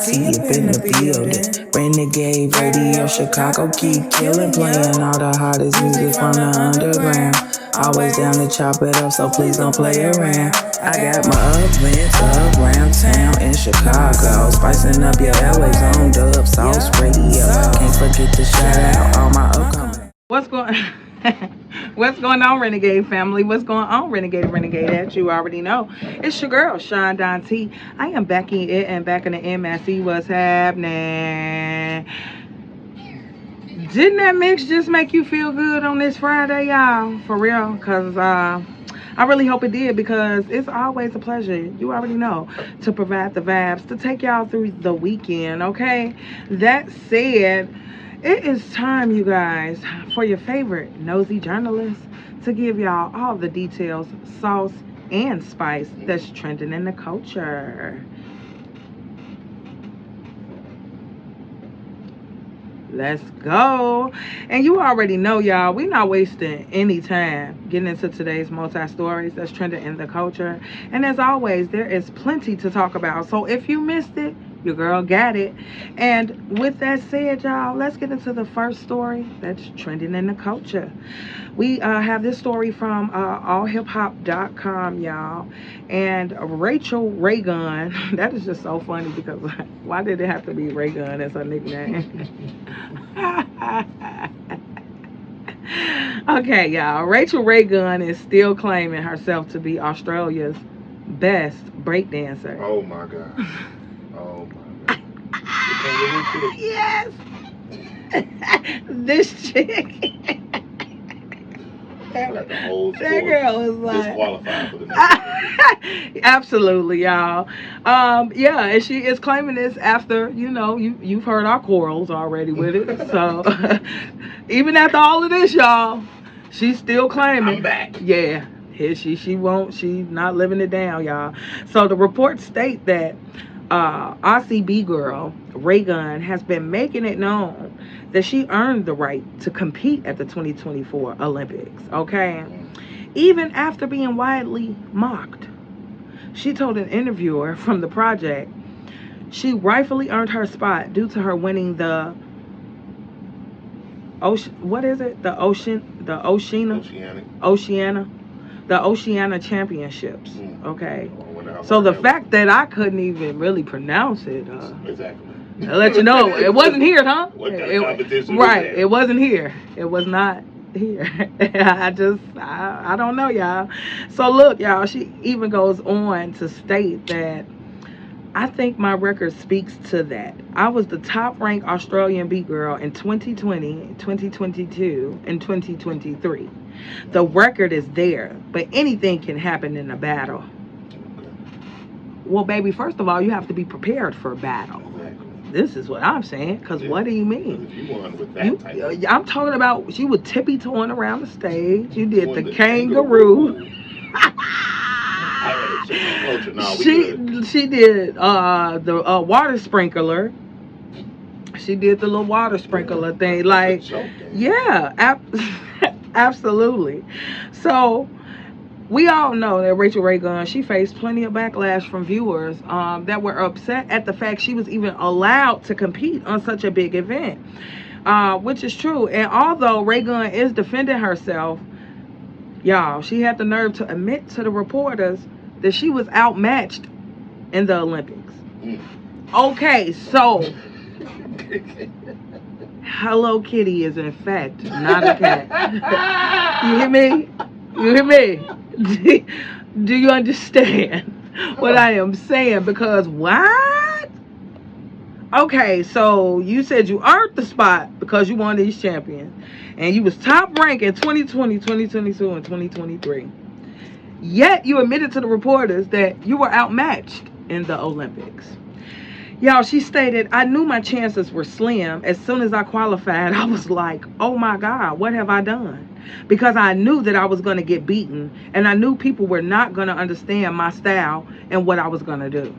ShonDon-T up in the building. Renegade Radio, Chicago keep killing, playing all the hottest music from the underground. Always down to chop it up, so please don't play around. I got my events around town in Chicago, spicing up your airways on Dub Sauce Radio. Can't forget to shout out all my upcoming. What's going on, Renegade family? What's going on, Renegade? You already know. It's your girl, ShonDon-T. I am back in it and back in the MSC. What's happening? Didn't that mix just make you feel good on this Friday, y'all? For real? Because I really hope it did, because it's always a pleasure, you already know, to provide the vibes, to take y'all through the weekend, okay? That said, it is time, you guys, for your favorite nosy journalist to give y'all all the details, sauce, and spice that's trending in the culture. Let's go. And you already know, y'all, we're not wasting any time getting into today's multi-stories that's trending in the culture. And as always, there is plenty to talk about. So if you missed it, your girl got it. And with that said, y'all, let's get into the first story that's trending in the culture. We have this story from allhiphop.com, y'all. And Rachel Raygun, that is just so funny, because why did it have to be Raygun as her nickname? Okay, y'all, Rachel Raygun is still claiming herself to be Australia's best breakdancer. Oh my god. Oh my god. Yes. This chick. That girl is like disqualified for the next absolutely, y'all. Yeah, and she is claiming this after, you know, you've heard our quarrels already with it. So even after all of this, y'all, she's still claiming. I'm back. Yeah. Here she's not living it down, y'all. So the reports state that Aussie B-girl Raygun has been making it known that she earned the right to compete at the 2024 Olympics, okay? Even after being widely mocked. She told an interviewer from the project she rightfully earned her spot due to her winning the Oceania Championships, okay? So the fact that I couldn't even really pronounce it, exactly. I'll let you know, it wasn't here, huh? What kind of competition right, was that? it wasn't here. It was not here. I don't know, y'all. So look, y'all, she even goes on to state that, I think my record speaks to that. I was the top-ranked Australian beat girl in 2020, 2022, and 2023. The record is there, but anything can happen in a battle. Well, baby, first of all, you have to be prepared for a battle. Exactly. This is what I'm saying, because what do you mean? You won with that type. I'm talking about, she was tippy-toeing around the stage. You did the kangaroo. She did the water sprinkler. She did the little water sprinkler thing. Like, yeah, absolutely. So we all know that Rachel Raygun, she faced plenty of backlash from viewers that were upset at the fact she was even allowed to compete on such a big event, which is true. And although Raygun is defending herself, y'all, she had the nerve to admit to the reporters that she was outmatched in the Olympics. Okay, so Hello Kitty is in fact not a cat. You hear me? You hear me? Do you understand what I am saying? Because what? Okay, so you said you earned the spot because you won these champions, and you was top ranked in 2020, 2022, and 2023. Yet you admitted to the reporters that you were outmatched in the Olympics. Y'all, she stated, I knew my chances were slim. As soon as I qualified, I was like, oh my God, what have I done? Because I knew that I was going to get beaten, and I knew people were not going to understand my style and what I was going to do.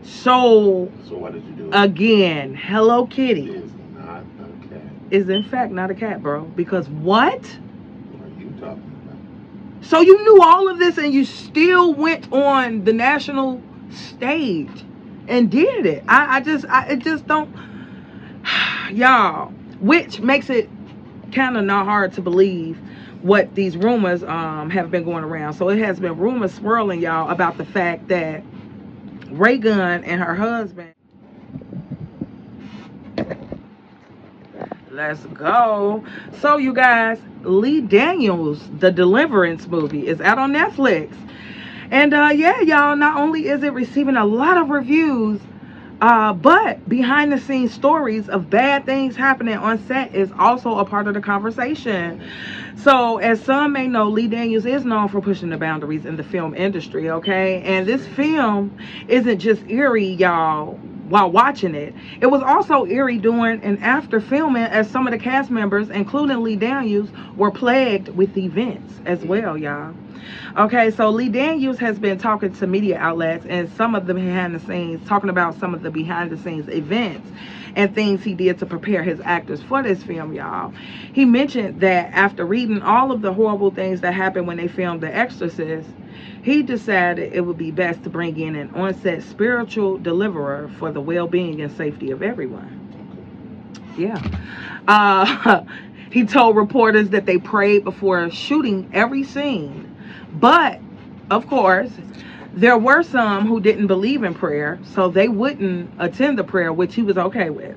So what did you do? Again, Hello Kitty Is not a cat. Is in fact not a cat, bro. Because what? What are you talking about? So you knew all of this and you still went on the national stage and did it. It just don't, y'all, which makes it kind of not hard to believe what these rumors have been going around. So it has been rumors swirling, y'all, about the fact that Ray Gunn and her husband, let's go. So you guys, Lee Daniels, the Deliverance movie, is out on Netflix. And yeah, y'all, not only is it receiving a lot of reviews, but behind the scenes stories of bad things happening on set is also a part of the conversation. So, as some may know, Lee Daniels is known for pushing the boundaries in the film industry, okay? And this film isn't just eerie, y'all, while watching it. It was also eerie during and after filming, as some of the cast members, including Lee Daniels, were plagued with events as well, y'all. Okay, so Lee Daniels has been talking to media outlets and some of the behind the scenes, talking about some of the behind the scenes events and things he did to prepare his actors for this film, y'all. He mentioned that after reading all of the horrible things that happened when they filmed The Exorcist, he decided it would be best to bring in an on-set spiritual deliverer for the well-being and safety of everyone. Yeah. He told reporters that they prayed before shooting every scene. But, of course, there were some who didn't believe in prayer, so they wouldn't attend the prayer, which he was okay with.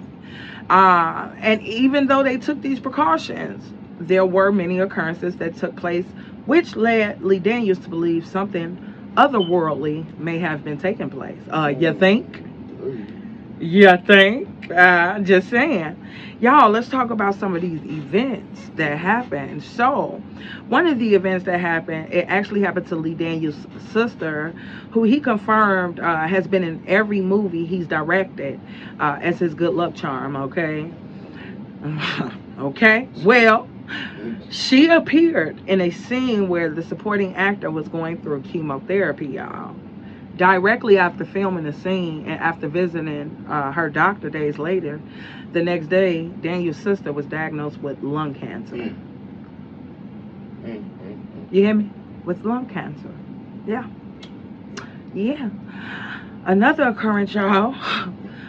And even though they took these precautions, there were many occurrences that took place, which led Lee Daniels to believe something otherworldly may have been taking place. You think? You think? Just saying. Y'all, let's talk about some of these events that happened. So, one of the events that happened, it actually happened to Lee Daniels' sister, who he confirmed has been in every movie he's directed as his good luck charm, okay? Okay? Well, she appeared in a scene where the supporting actor was going through chemotherapy, y'all. Directly after filming the scene and after visiting her doctor days later, the next day, Daniel's sister was diagnosed with lung cancer. You hear me? With lung cancer. Yeah. Yeah. Another occurrence, y'all,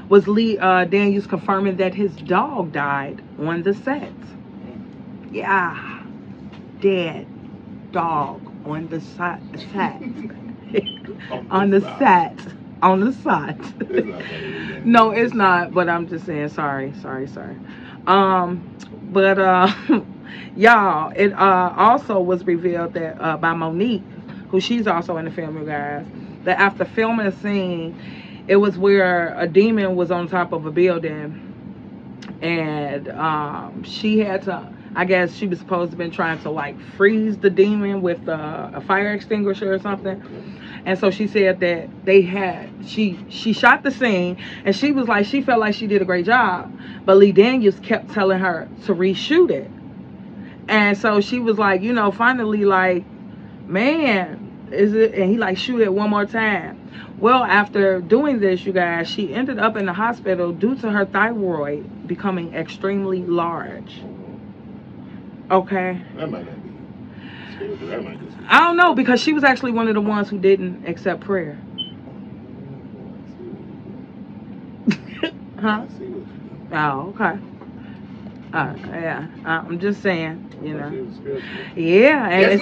was Lee Daniels confirming that his dog died on the set. Yeah. Dead dog on the set. On the set. No, it's not, but I'm just saying sorry. Y'all, it also was revealed that by Monique, who she's also in the film, you guys, that after filming a scene, it was where a demon was on top of a building, and she had to, I guess she was supposed to have been trying to like freeze the demon with a fire extinguisher or something. And so she said that she shot the scene, and she was like, she felt like she did a great job, but Lee Daniels kept telling her to reshoot it. And so she was like, you know, finally like, man, is it? And he like, shoot it one more time. Well, after doing this, you guys, she ended up in the hospital due to her thyroid becoming extremely large. Okay. That might not be. I don't know, because she was actually one of the ones who didn't accept prayer. Huh? Oh, okay. Yeah. I'm just saying, you know. Yeah, and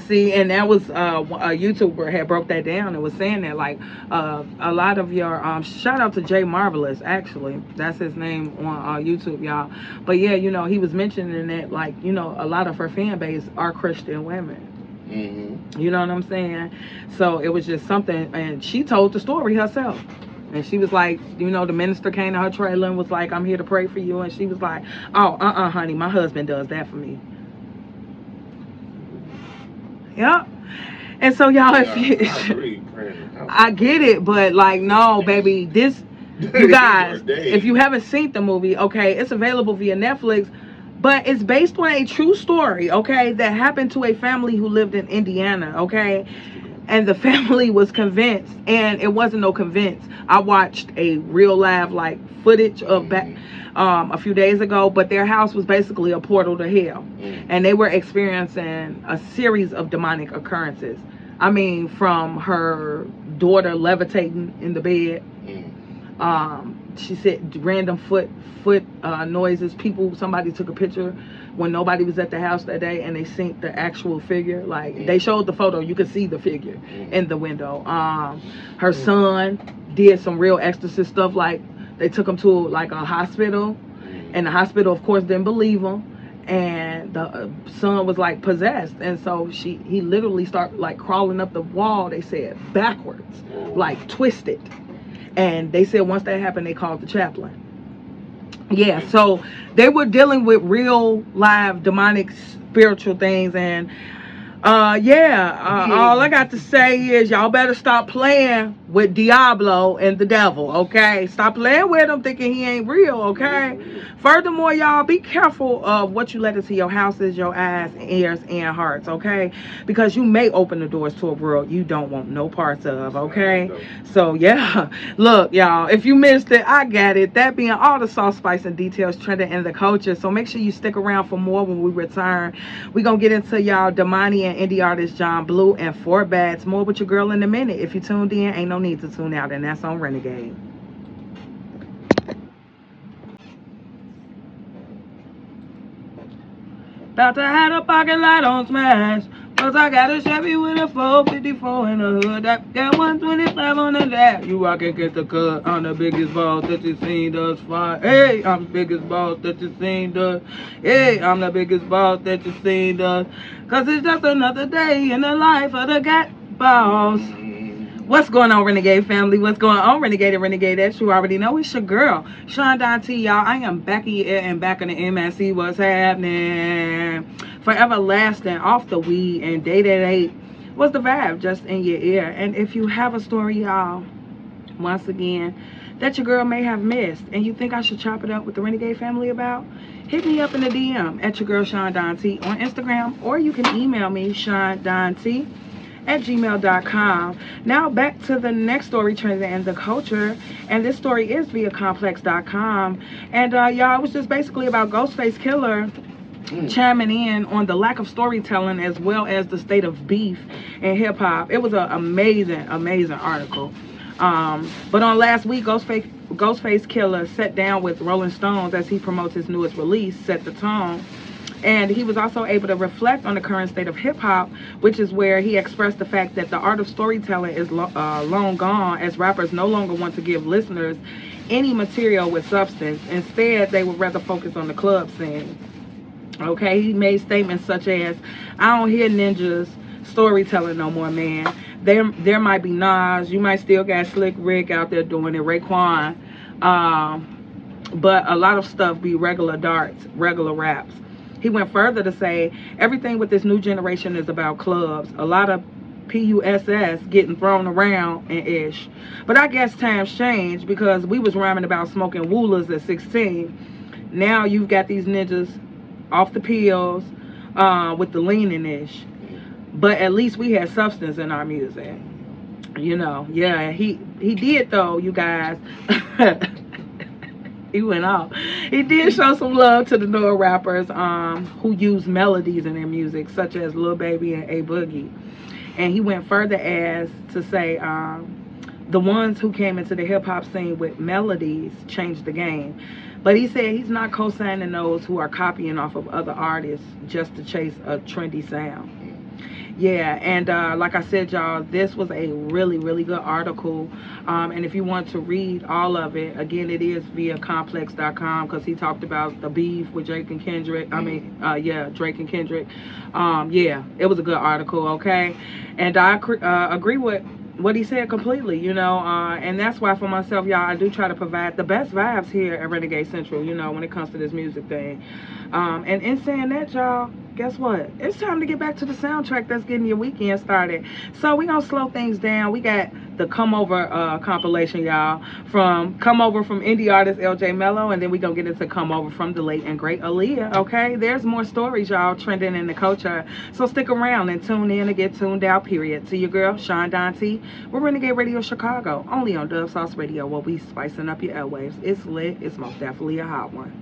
see, and that was a YouTuber had broke that down and was saying that like a lot of your shout out to Jay Marvelous, actually, that's his name on YouTube, y'all. But yeah, you know, he was mentioning that like, you know, a lot of her fan base are Christian women. Mm-hmm. You know what I'm saying? So it was just something, and she told the story herself. And she was like, you know, the minister came to her trailer and was like, I'm here to pray for you. And she was like, oh, honey, my husband does that for me. Yep. And so, y'all, I get it, but like, no, baby, this, you guys, if you haven't seen the movie, okay, it's available via Netflix, but it's based on a true story, okay, that happened to a family who lived in Indiana, okay? And the family was convinced, and it wasn't no convince. I watched a real live like footage of back a few days ago, but their house was basically a portal to hell, and they were experiencing a series of demonic occurrences. I mean, from her daughter levitating in the bed. She said random foot noises. Somebody took a picture when nobody was at the house that day, and they seen the actual figure. Like, they showed the photo, you could see the figure in the window. Her son did some real exorcist stuff. Like, they took him to like a hospital, and the hospital, of course, didn't believe him. And the son was like possessed, and so he literally started like crawling up the wall. They said backwards, like twisted. And they said once that happened, they called the chaplain. Yeah, so they were dealing with real live demonic spiritual things. And all I got to say is y'all better stop playing with Diablo and the devil, okay? Stop playing with him thinking he ain't real, okay? Furthermore, y'all, be careful of what you let into your houses, your eyes, ears, and hearts, okay? Because you may open the doors to a world you don't want no parts of, okay? So, yeah. Look, y'all, if you missed it, I got it. That being all the sauce, spice, and details trending in the culture. So make sure you stick around for more when we return. We're going to get into y'all Damani and indie artist John Blue and Four Bats. More with your girl in a minute. If you tuned in, ain't no need to tune out, and that's on Renegade. About to have a pocket light on smash, cause I got a Chevy with a 454 in the hood. That got 125 on the dash. You rockin' get the cut. I'm the biggest boss that you seen thus far. Hey, I'm the biggest boss that you seen thus. Hey, I'm the biggest boss that you seen thus. Cause it's just another day in the life of the gat boss. What's going on, Renegade family? What's going on, Renegade and Renegade? As you already know, it's your girl, ShonDon-T, y'all. I am back in your ear and back in the MSC. What's happening? Forever lasting, off the weed, and day-to-day. What's the vibe? Just in your ear. And if you have a story, y'all, once again, that your girl may have missed, and you think I should chop it up with the Renegade family about, hit me up in the DM at your girl, ShonDon-T, on Instagram, or you can email me, ShonDon-T@gmail.com. Now back to the next story trending in the culture, and this story is via complex.com. And y'all, it was just basically about Ghostface Killer chiming in on the lack of storytelling as well as the state of beef in hip-hop. It was an amazing article. But on last week, Ghostface Killer sat down with Rolling Stones as he promotes his newest release, Set the Tone. And he was also able to reflect on the current state of hip-hop, which is where he expressed the fact that the art of storytelling is long gone, as rappers no longer want to give listeners any material with substance. Instead, they would rather focus on the club scene. Okay, he made statements such as, I don't hear ninjas storytelling no more, man. There might be Nas, you might still got Slick Rick out there doing it, Raekwon, but a lot of stuff be regular darts, regular raps. He went further to say, everything with this new generation is about clubs. A lot of PUSS getting thrown around and ish. But I guess times change, because we was rhyming about smoking woolers at 16. Now you've got these ninjas off the pills with the leaning ish. But at least we had substance in our music. You know, yeah, he did though, you guys. He went off. He did show some love to the newer rappers who use melodies in their music, such as Lil Baby and A Boogie. And he went further as to say, the ones who came into the hip-hop scene with melodies changed the game. But he said he's not co-signing those who are copying off of other artists just to chase a trendy sound. Yeah, and like I said, y'all, this was a really good article. And if you want to read all of it, again, it is via complex.com, because he talked about the beef with Drake and Kendrick. Drake and Kendrick. Yeah, it was a good article, okay? And I agree with what he said completely, you know, and that's why for myself, y'all, I do try to provide the best vibes here at Renegade Central, you know, when it comes to this music thing. And in saying that, y'all, guess what? It's time to get back to the soundtrack that's getting your weekend started. So we're going to slow things down. We got the Come Over compilation, y'all, from Come Over from indie artist LJ Mello, and then we're going to get into Come Over from the late and great Aaliyah, okay? There's more stories, y'all, trending in the culture. So stick around and tune in to get tuned out, period. To your girl, ShonDon-T. We're Renegade Radio Chicago, only on Dove Sauce Radio, where we spicing up your airwaves. It's lit. It's most definitely a hot one.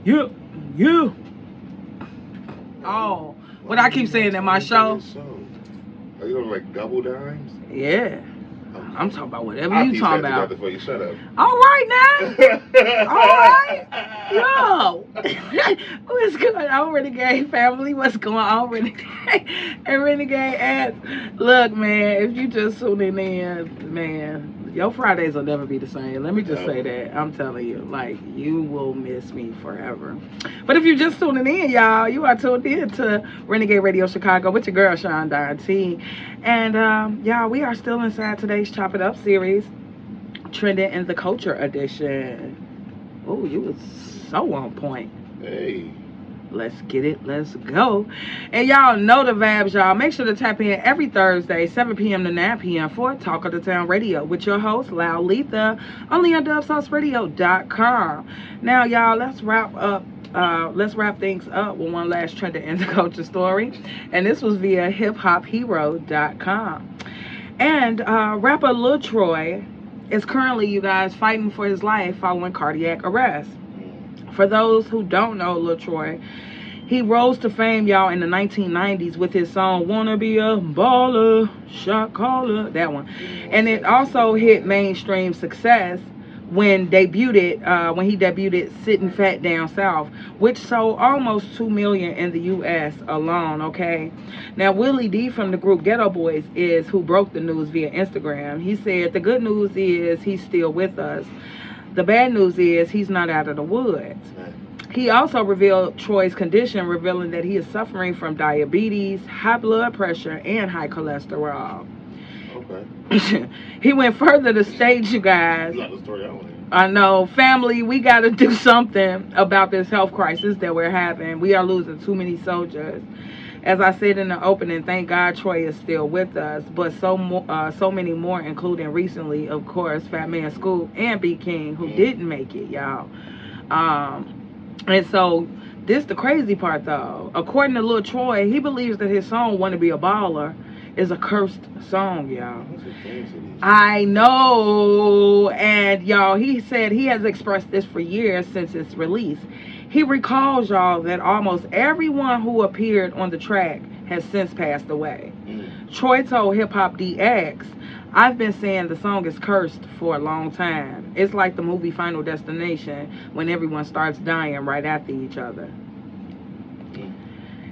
You. Oh, What I keep saying in my show? Are you like double dimes? Yeah. I'm talking about whatever I'll you talking about. Before you shut up. All right now. All right. Yo. What's going on, Renegade family? What's going on, Renegade and Renegade ads? Look, man, if you just tuning in, man, your Fridays will never be the same. Let me just say that. I'm telling you, like, you will miss me forever. But if you're just tuning in, y'all, you are tuned in to Renegade Radio Chicago with your girl, ShonDon-T. And, y'all, we are still inside today's Chop It Up series, Trending in the Culture edition. Oh, you was so on point. Hey. Let's get it. Let's go. And y'all know the vibes, y'all. Make sure to tap in every Thursday, 7 p.m. to 9 p.m. for Talk of the Town Radio with your host, Loud Letha, only on dubsauceradio.com. Now, y'all, let's wrap things up with one last trending in the culture story. And this was via hiphophero.com. And rapper Lil Troy is currently, you guys, fighting for his life following cardiac arrest. For those who don't know Lil Troy, he rose to fame, y'all, in the 1990s with his song "Wanna Be a Baller, Shot Caller," that one, and it also hit mainstream success when he debuted "Sitting Fat Down South," which sold almost 2 million in the U.S. alone. Okay, now Willie D from the group Ghetto Boys is who broke the news via Instagram. He said, "The good news is he's still with us. The bad news is he's not out of the woods." He also revealed Troy's condition, revealing that he is suffering from diabetes, high blood pressure, and high cholesterol. Okay. He went further to state, you guys. I know, family, we got to do something about this health crisis that we're having. We are losing too many soldiers. As I said in the opening, thank God Troy is still with us, but so many more, including recently, of course, Fat Man Scoop and B King, who didn't make it, y'all. And so this the crazy part, though. According to Lil Troy, he believes that his song "Wanna Be a Baller" is a cursed song, y'all. I know, and y'all, he said he has expressed this for years since its release. He recalls, y'all, that almost everyone who appeared on the track has since passed away. Troy told Hip Hop DX, "I've been saying the song is cursed for a long time. It's like the movie Final Destination when everyone starts dying right after each other."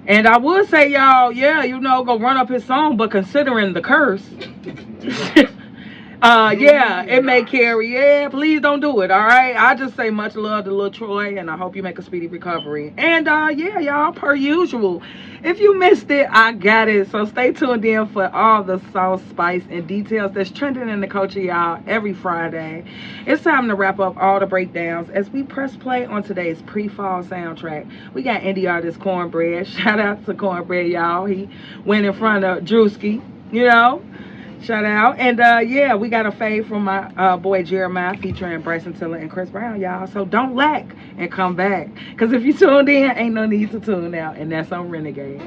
And I would say, y'all, yeah, go run up his song, but considering the curse, yeah, it may carry. Yeah, please don't do it, all right? I just say much love to Lil Troy, and I hope you make a speedy recovery. And, yeah, y'all, per usual, if you missed it, I got it. So stay tuned in for all the sauce, spice, and details that's trending in the culture, y'all, every Friday. It's time to wrap up all the breakdowns as we press play on today's pre-fall soundtrack. We got indie artist Cornbread. Shout out to Cornbread, y'all. He went in front of Drewski, Shout out. And, yeah, we got a fave from my boy Jeremiah featuring Bryson Tiller and Chris Brown, y'all. So don't lack and come back. Because if you tuned in, ain't no need to tune out. And that's on Renegade.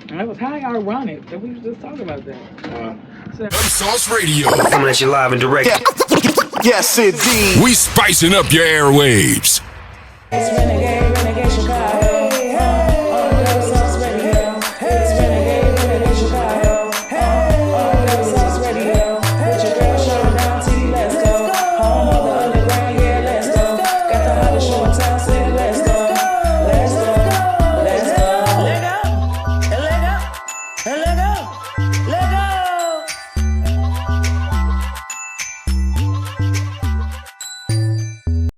That was how ironic that we was just talking about that. Sauce Radio. Coming at you live and direct. Yes, indeed. We spicing up your airwaves. It's Renegade.